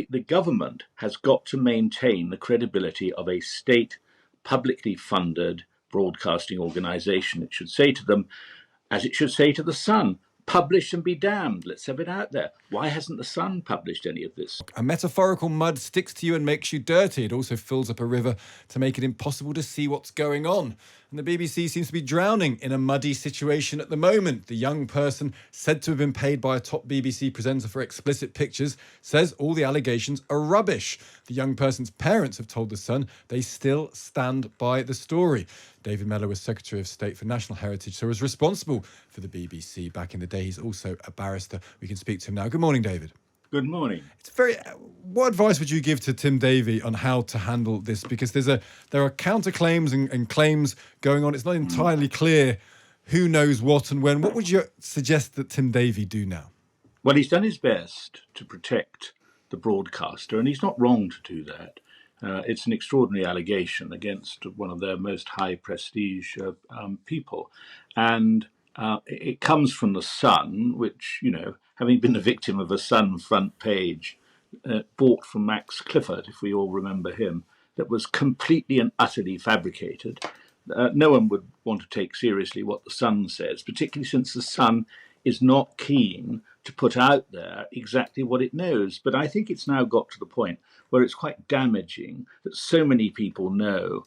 the government has got to maintain the credibility of a state publicly funded broadcasting organisation. It should say to them, as it should say to the Sun, publish and be damned. Let's have it out there. Why hasn't the Sun published any of this? A metaphorical mud sticks to you and makes you dirty. It also fills up a river to make it impossible to see what's going on. And the BBC seems to be drowning in a muddy situation at the moment. The young person, said to have been paid by a top BBC presenter for explicit pictures, says all the allegations are rubbish. The young person's parents have told The Sun they still stand by the story. David Mellor was Secretary of State for National Heritage, so was responsible for the BBC back in the day. He's also a barrister. We can speak to him now. Good morning, David. Good morning. What advice would you give to Tim Davie on how to handle this? Because there are counterclaims and claims going on. It's not entirely clear who knows what and when. What would you suggest that Tim Davie do now? Well, he's done his best to protect the broadcaster, and he's not wrong to do that. It's an extraordinary allegation against one of their most high prestige people. And it comes from the Sun, which, having been the victim of a Sun front page bought from Max Clifford, if we all remember him, that was completely and utterly fabricated. No one would want to take seriously what the Sun says, particularly since the Sun is not keen to put out there exactly what it knows. But I think it's now got to the point where it's quite damaging that so many people know,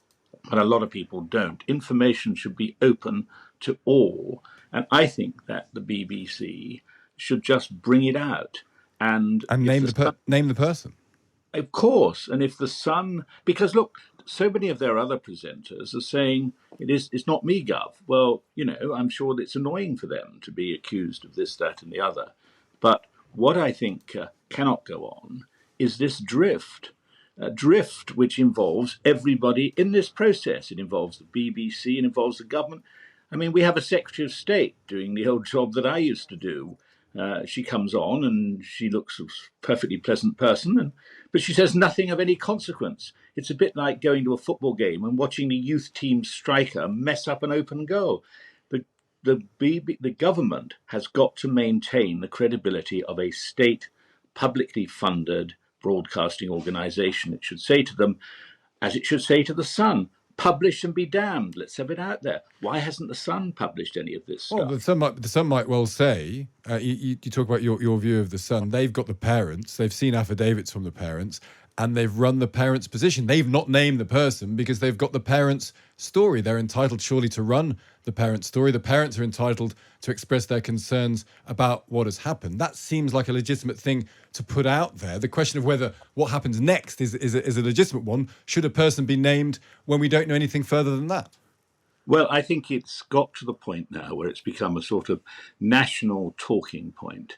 but a lot of people don't. Information should be open to all. And I think that the BBC should just bring it out. And name the person. Of course. And if the Sun, because look, so many of their other presenters are saying it's not me, Gov. Well, I'm sure that it's annoying for them to be accused of this, that, and the other. But what I think cannot go on is this drift. Drift which involves everybody in this process. It involves the BBC, it involves the government. I mean, we have a Secretary of State doing the old job that I used to do. She comes on and she looks a perfectly pleasant person, but she says nothing of any consequence. It's a bit like going to a football game and watching the youth team striker mess up an open goal. The government has got to maintain the credibility of a state publicly funded broadcasting organisation. It should say to them, as it should say to the Sun, publish and be damned. Let's have it out there. Why hasn't the Sun published any of this stuff? Well, the Sun might well say, you talk about your view of the Sun. They've got the parents. They've seen affidavits from the parents, and they've run the parents' position. They've not named the person because they've got the parents' story. They're entitled surely to run the parents' story. The parents are entitled to express their concerns about what has happened. That seems like a legitimate thing to put out there. The question of whether what happens next is a legitimate one. Should a person be named when we don't know anything further than that? Well, I think it's got to the point now where it's become a sort of national talking point.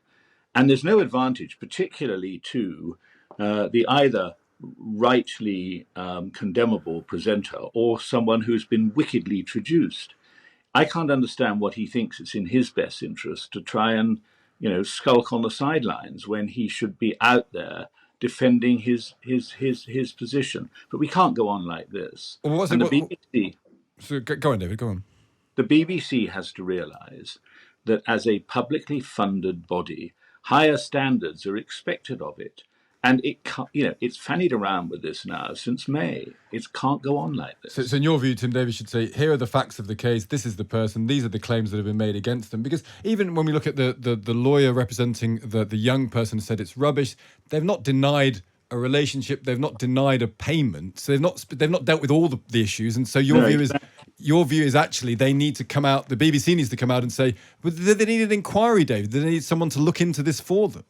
And there's no advantage, particularly to the either rightly condemnable presenter or someone who's been wickedly traduced. I can't understand what he thinks it's in his best interest to try and, skulk on the sidelines when he should be out there defending his position. But we can't go on like this. Well, and the BBC. So go on, David. Go on. The BBC has to realise that as a publicly funded body, higher standards are expected of it. And it's fannied around with this now since May. It can't go on like this. So in your view, Tim Davie should say, here are the facts of the case. This is the person. These are the claims that have been made against them. Because even when we look at the lawyer representing the young person who said it's rubbish, they've not denied a relationship. They've not denied a payment. So they've not dealt with all the issues. And so your view is actually they need to come out. The BBC needs to come out and say, well, they need an inquiry, David. They need someone to look into this for them.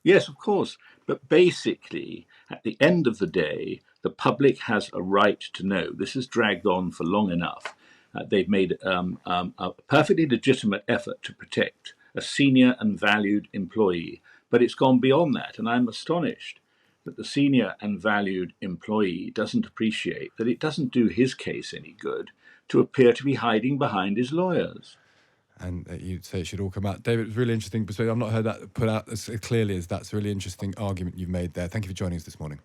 Yes, of course. But basically, at the end of the day, the public has a right to know. This has dragged on for long enough. They've made a perfectly legitimate effort to protect a senior and valued employee, but it's gone beyond that. And I'm astonished that the senior and valued employee doesn't appreciate that it doesn't do his case any good to appear to be hiding behind his lawyers. And you'd say it should all come out. David, it's really interesting perspective. I've not heard that put out as clearly as that's a really interesting argument you've made there. Thank you for joining us this morning.